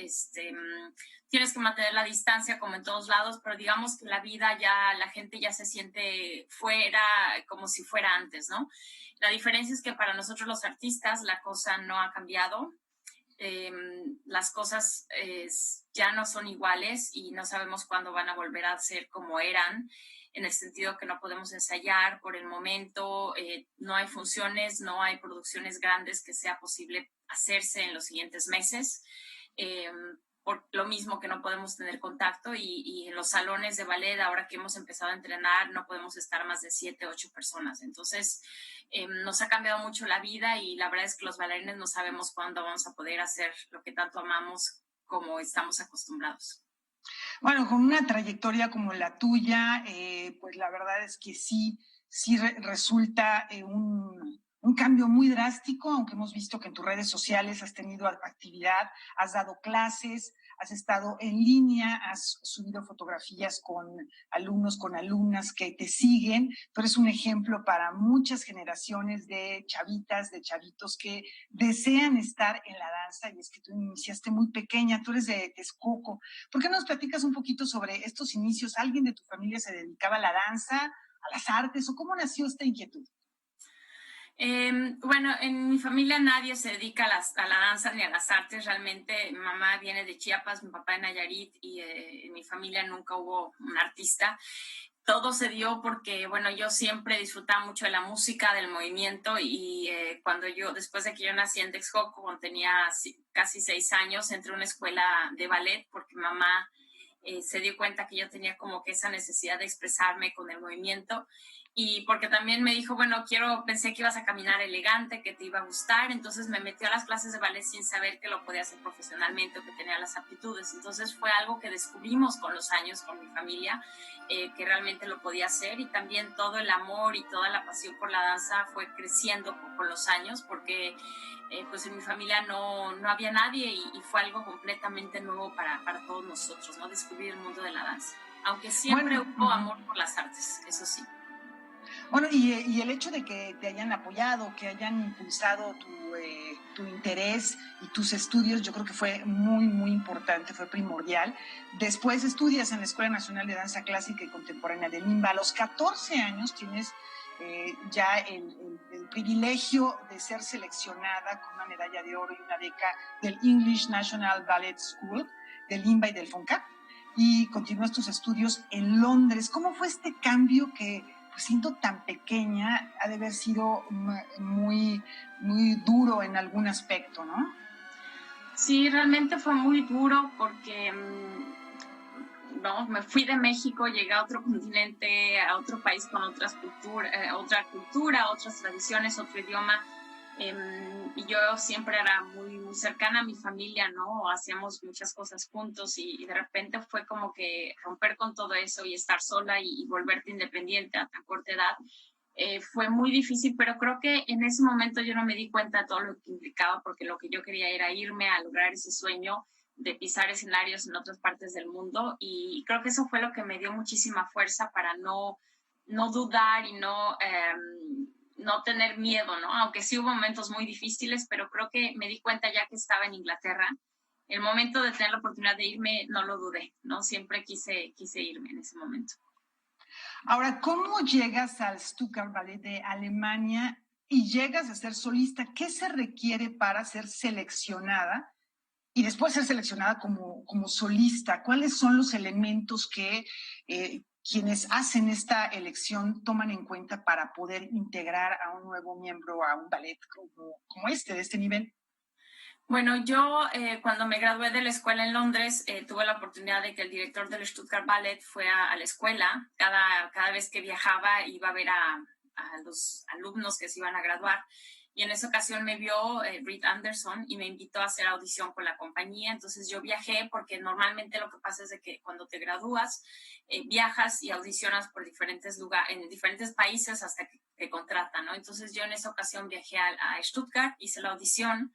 tienes que mantener la distancia como en todos lados, pero digamos que la vida ya, la gente ya se siente fuera, como si fuera antes, ¿no? La diferencia es que para nosotros los artistas la cosa no ha cambiado. Las cosas ya no son iguales y no sabemos cuándo van a volver a ser como eran, en el sentido que no podemos ensayar por el momento, no hay funciones, no hay producciones grandes que sea posible hacerse en los siguientes meses, por lo mismo que no podemos tener contacto y en los salones de ballet, ahora que hemos empezado a entrenar, no podemos estar más de 7, 8 personas. Entonces, nos ha cambiado mucho la vida y la verdad es que los bailarines no sabemos cuándo vamos a poder hacer lo que tanto amamos como estamos acostumbrados. Bueno, con una trayectoria como la tuya, pues la verdad es que sí resulta un cambio muy drástico, aunque hemos visto que en tus redes sociales has tenido actividad, has dado clases, has estado en línea, has subido fotografías con alumnos, con alumnas que te siguen. Tú eres un ejemplo para muchas generaciones de chavitas, de chavitos que desean estar en la danza, y es que tú iniciaste muy pequeña, tú eres de Texcoco. ¿Por qué no nos platicas un poquito sobre estos inicios? ¿Alguien de tu familia se dedicaba a la danza, a las artes, o cómo nació esta inquietud? Bueno, en mi familia nadie se dedica a la danza ni a las artes. Realmente mi mamá viene de Chiapas, mi papá de Nayarit y en mi familia nunca hubo un artista. Todo se dio porque, bueno, yo siempre disfrutaba mucho de la música, del movimiento y después de que yo nací en Texcoco, cuando tenía casi 6 años, entré a una escuela de ballet porque mamá se dio cuenta que yo tenía como que esa necesidad de expresarme con el movimiento. Y porque también me dijo, bueno, pensé que ibas a caminar elegante, que te iba a gustar, entonces me metió a las clases de ballet sin saber que lo podía hacer profesionalmente o que tenía las aptitudes. Entonces fue algo que descubrimos con los años, con mi familia, que realmente lo podía hacer, y también todo el amor y toda la pasión por la danza fue creciendo con los años, porque pues en mi familia no había nadie y fue algo completamente nuevo para todos nosotros, ¿no? Descubrir el mundo de la danza, aunque siempre hubo amor por las artes, eso sí. Bueno, y el hecho de que te hayan apoyado, que hayan impulsado tu interés y tus estudios, yo creo que fue muy, muy importante, fue primordial. Después estudias en la Escuela Nacional de Danza Clásica y Contemporánea de Limba. A los 14 años tienes ya el privilegio de ser seleccionada con una medalla de oro y una beca del English National Ballet School, del Limba y del FONCA, y continúas tus estudios en Londres. ¿Cómo fue este cambio que, pues siendo tan pequeña, ha de haber sido muy, muy duro en algún aspecto, ¿no? Sí, realmente fue muy duro porque me fui de México, llegué a otro continente, a otro país con otra cultura, otras tradiciones, otro idioma. Y yo siempre era muy, muy cercana a mi familia, ¿no? Hacíamos muchas cosas juntos y de repente fue como que romper con todo eso y estar sola y volverte independiente a tan corta edad. Fue muy difícil, pero creo que en ese momento yo no me di cuenta de todo lo que implicaba, porque lo que yo quería era irme a lograr ese sueño de pisar escenarios en otras partes del mundo, y creo que eso fue lo que me dio muchísima fuerza para no dudar y no tener miedo, ¿no? Aunque sí hubo momentos muy difíciles, pero creo que me di cuenta ya que estaba en Inglaterra. El momento de tener la oportunidad de irme, no lo dudé, ¿no? Siempre quise irme en ese momento. Ahora, ¿cómo llegas al Stuttgart Ballet de Alemania y llegas a ser solista? ¿Qué se requiere para ser seleccionada y después ser seleccionada como solista? ¿Cuáles son los elementos que quienes hacen esta elección toman en cuenta para poder integrar a un nuevo miembro a un ballet como este, de este nivel? Bueno, yo cuando me gradué de la escuela en Londres, tuve la oportunidad de que el director del Stuttgart Ballet fue a la escuela. Cada vez que viajaba iba a ver a los alumnos que se iban a graduar. Y en esa ocasión me vio Britt Anderson y me invitó a hacer audición con la compañía. Entonces yo viajé porque normalmente lo que pasa es de que cuando te gradúas, viajas y audicionas por diferentes lugares, en diferentes países hasta que te contratan, ¿no? Entonces yo en esa ocasión viajé a Stuttgart, hice la audición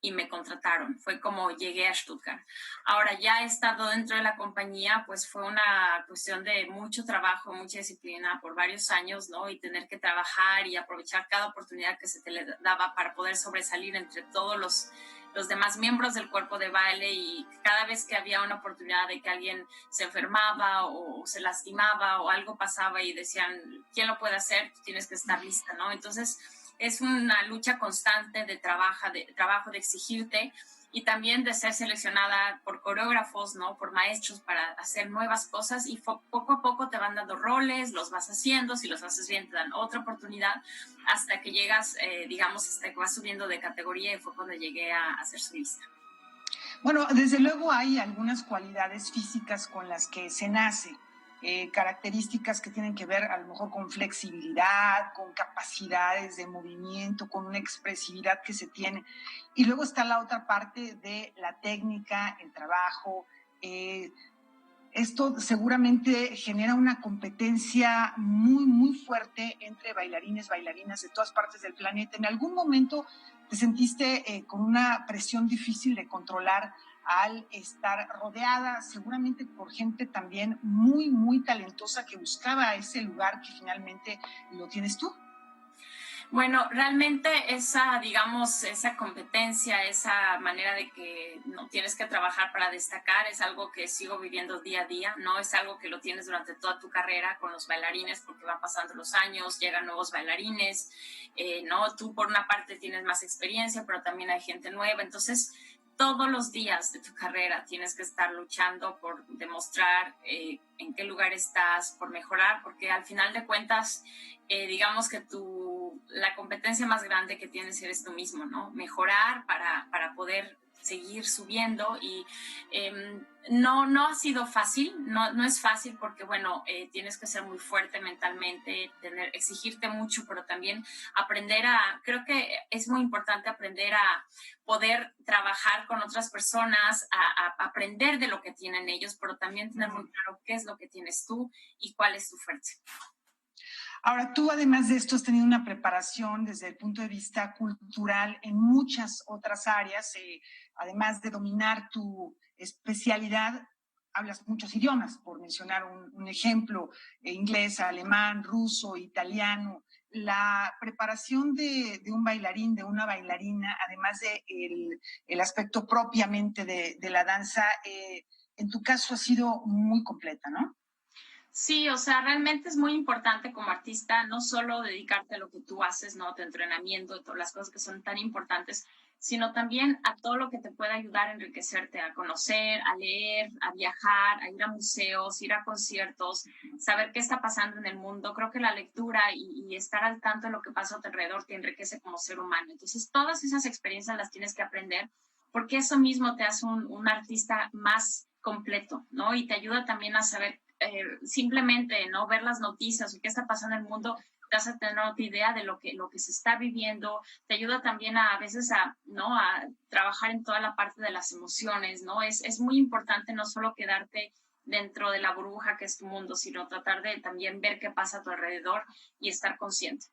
y me contrataron. Fue como llegué a Stuttgart. Ahora, ya he estado dentro de la compañía, pues fue una cuestión de mucho trabajo, mucha disciplina por varios años, ¿no? Y tener que trabajar y aprovechar cada oportunidad que se te le daba para poder sobresalir entre todos los demás miembros del cuerpo de baile, y cada vez que había una oportunidad de que alguien se enfermaba o se lastimaba o algo pasaba y decían, ¿quién lo puede hacer? Tú tienes que estar lista, ¿no? Entonces, es una lucha constante de trabajo, de exigirte y también de ser seleccionada por coreógrafos, ¿no? Por maestros para hacer nuevas cosas, y poco a poco te van dando roles, los vas haciendo, si los haces bien te dan otra oportunidad hasta que llegas, hasta que vas subiendo de categoría, y fue cuando llegué a ser solista. Bueno, desde luego hay algunas cualidades físicas con las que se nace. Características que tienen que ver a lo mejor con flexibilidad, con capacidades de movimiento, con una expresividad que se tiene. Y luego está la otra parte de la técnica, el trabajo. Esto seguramente genera una competencia muy, muy fuerte entre bailarines, bailarinas de todas partes del planeta. ¿En algún momento te sentiste con una presión difícil de controlar al estar rodeada seguramente por gente también muy, muy talentosa que buscaba ese lugar que finalmente lo tienes tú? Bueno, realmente esa competencia, esa manera de que no tienes que trabajar para destacar, es algo que sigo viviendo día a día, no es algo que lo tienes durante toda tu carrera con los bailarines, porque van pasando los años, llegan nuevos bailarines, ¿no? Tú por una parte tienes más experiencia, pero también hay gente nueva, entonces todos los días de tu carrera tienes que estar luchando por demostrar en qué lugar estás, por mejorar, porque al final de cuentas, digamos que la competencia más grande que tienes eres tú mismo, ¿no? Mejorar para poder seguir subiendo, y no ha sido fácil, no es fácil porque, bueno, tienes que ser muy fuerte mentalmente, exigirte mucho, pero también creo que es muy importante aprender a poder trabajar con otras personas, a aprender de lo que tienen ellos, pero también tener muy claro qué es lo que tienes tú y cuál es tu fuerte. Ahora, tú además de esto has tenido una preparación desde el punto de vista cultural en muchas otras áreas, además de dominar tu especialidad, hablas muchos idiomas, por mencionar un ejemplo, inglés, alemán, ruso, italiano. La preparación de un bailarín, de una bailarina, además de el aspecto propiamente de la danza, en tu caso ha sido muy completa, ¿no? Sí, o sea, realmente es muy importante como artista no solo dedicarte a lo que tú haces, ¿no? Tu entrenamiento, todas las cosas que son tan importantes, sino también a todo lo que te pueda ayudar a enriquecerte, a conocer, a leer, a viajar, a ir a museos, ir a conciertos, saber qué está pasando en el mundo. Creo que la lectura y estar al tanto de lo que pasa a tu alrededor te enriquece como ser humano. Entonces, todas esas experiencias las tienes que aprender, porque eso mismo te hace un artista más completo, ¿no? Y te ayuda también a saber simplemente, ¿no? Ver las noticias y qué está pasando en el mundo, te hace tener otra idea de lo que se está viviendo, te ayuda también a veces a trabajar en toda la parte de las emociones, ¿no? Es muy importante no solo quedarte dentro de la burbuja que es tu mundo, sino tratar de también ver qué pasa a tu alrededor y estar consciente.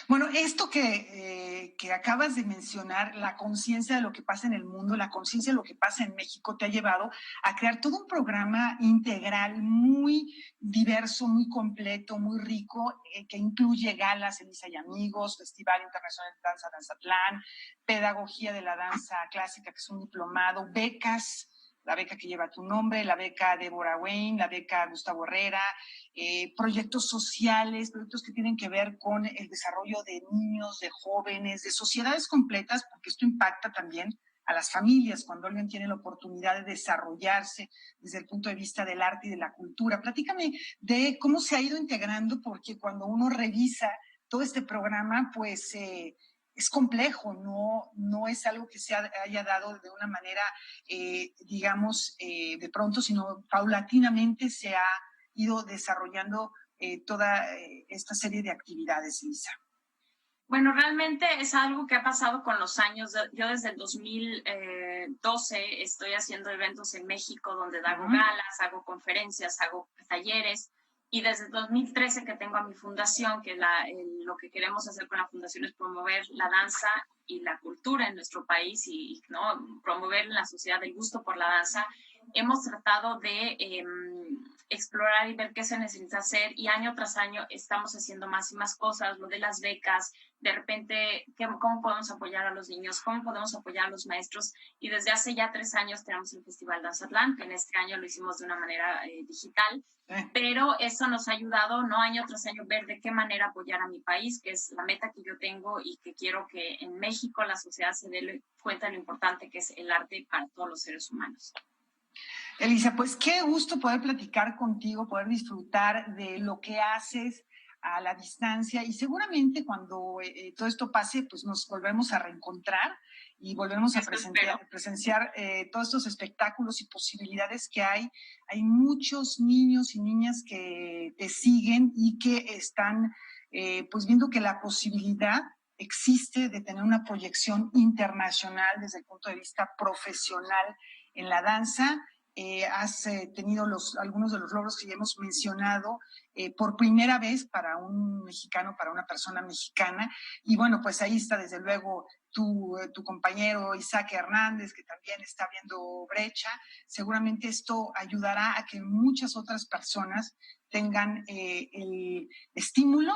Bueno, esto que acabas de mencionar, la conciencia de lo que pasa en el mundo, la conciencia de lo que pasa en México, te ha llevado a crear todo un programa integral muy diverso, muy completo, muy rico, que incluye galas, Elisa y Amigos, Festival Internacional de Danza, Danzatlán, Pedagogía de la Danza Clásica, que es un diplomado, becas, la beca que lleva tu nombre, la beca Débora Wayne, la beca Gustavo Herrera, proyectos sociales, proyectos que tienen que ver con el desarrollo de niños, de jóvenes, de sociedades completas, porque esto impacta también a las familias cuando alguien tiene la oportunidad de desarrollarse desde el punto de vista del arte y de la cultura. Platícame de cómo se ha ido integrando, porque cuando uno revisa todo este programa, pues es complejo, no es algo que se haya dado de una manera, digamos, de pronto, sino paulatinamente se ha ido desarrollando toda esta serie de actividades, Elisa. Bueno, realmente es algo que ha pasado con los años. Yo desde el 2012 estoy haciendo eventos en México donde hago galas, hago conferencias, hago talleres. Y desde 2013 que tengo a mi fundación, que lo que queremos hacer con la fundación es promover la danza y la cultura en nuestro país y ¿no? promover en la sociedad el gusto por la danza, hemos tratado de explorar y ver qué se necesita hacer y año tras año estamos haciendo más y más cosas, lo de las becas, de repente cómo podemos apoyar a los niños, cómo podemos apoyar a los maestros y desde hace ya 3 años tenemos el Festival Danzatlán, que en este año lo hicimos de una manera digital, pero eso nos ha ayudado, ¿no? Año tras año ver de qué manera apoyar a mi país, que es la meta que yo tengo y que quiero que en México la sociedad se dé cuenta de lo importante que es el arte para todos los seres humanos. Elisa, pues qué gusto poder platicar contigo, poder disfrutar de lo que haces a la distancia y seguramente cuando todo esto pase, pues nos volvemos a reencontrar y volvemos a presenciar todos estos espectáculos y posibilidades que hay. Hay muchos niños y niñas que te siguen y que están pues viendo que la posibilidad existe de tener una proyección internacional desde el punto de vista profesional en la danza. Has tenido algunos de los logros que ya hemos mencionado por primera vez para un mexicano, para una persona mexicana. Y bueno, pues ahí está desde luego tu compañero Isaac Hernández, que también está viendo brecha. Seguramente esto ayudará a que muchas otras personas tengan el estímulo,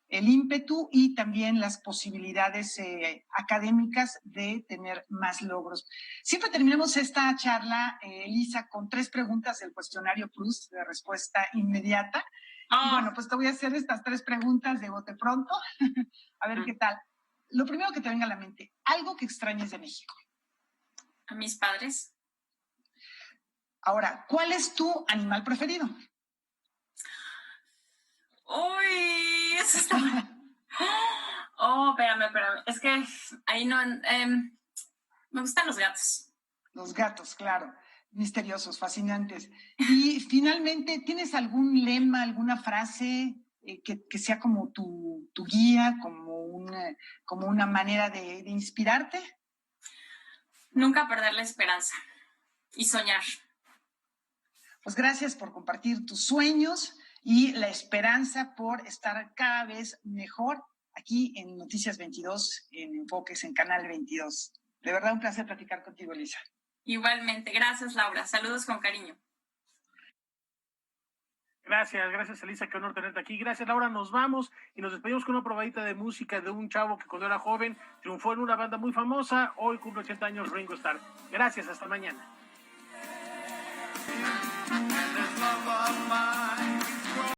el ímpetu y también las posibilidades académicas de tener más logros. Siempre terminamos esta charla, Elisa, con 3 preguntas del cuestionario Plus de respuesta inmediata. Y bueno, pues te voy a hacer estas 3 preguntas de bote pronto. A ver qué tal. Lo primero que te venga a la mente, algo que extrañes de México. A mis padres. Ahora, ¿cuál es tu animal preferido? Uy, eso está... espérame. Es que ahí no... me gustan los gatos. Los gatos, claro. Misteriosos, fascinantes. Y finalmente, ¿tienes algún lema, alguna frase que sea como tu guía, como una manera de inspirarte? Nunca perder la esperanza y soñar. Pues gracias por compartir tus sueños y la esperanza por estar cada vez mejor aquí en Noticias 22, en Enfoques, en Canal 22. De verdad, un placer platicar contigo, Elisa. Igualmente. Gracias, Laura. Saludos con cariño. Gracias, Elisa, qué honor tenerte aquí. Gracias, Laura. Nos vamos y nos despedimos con una probadita de música de un chavo que cuando era joven triunfó en una banda muy famosa. Hoy cumple 80 años, Ringo Starr. Gracias, hasta mañana.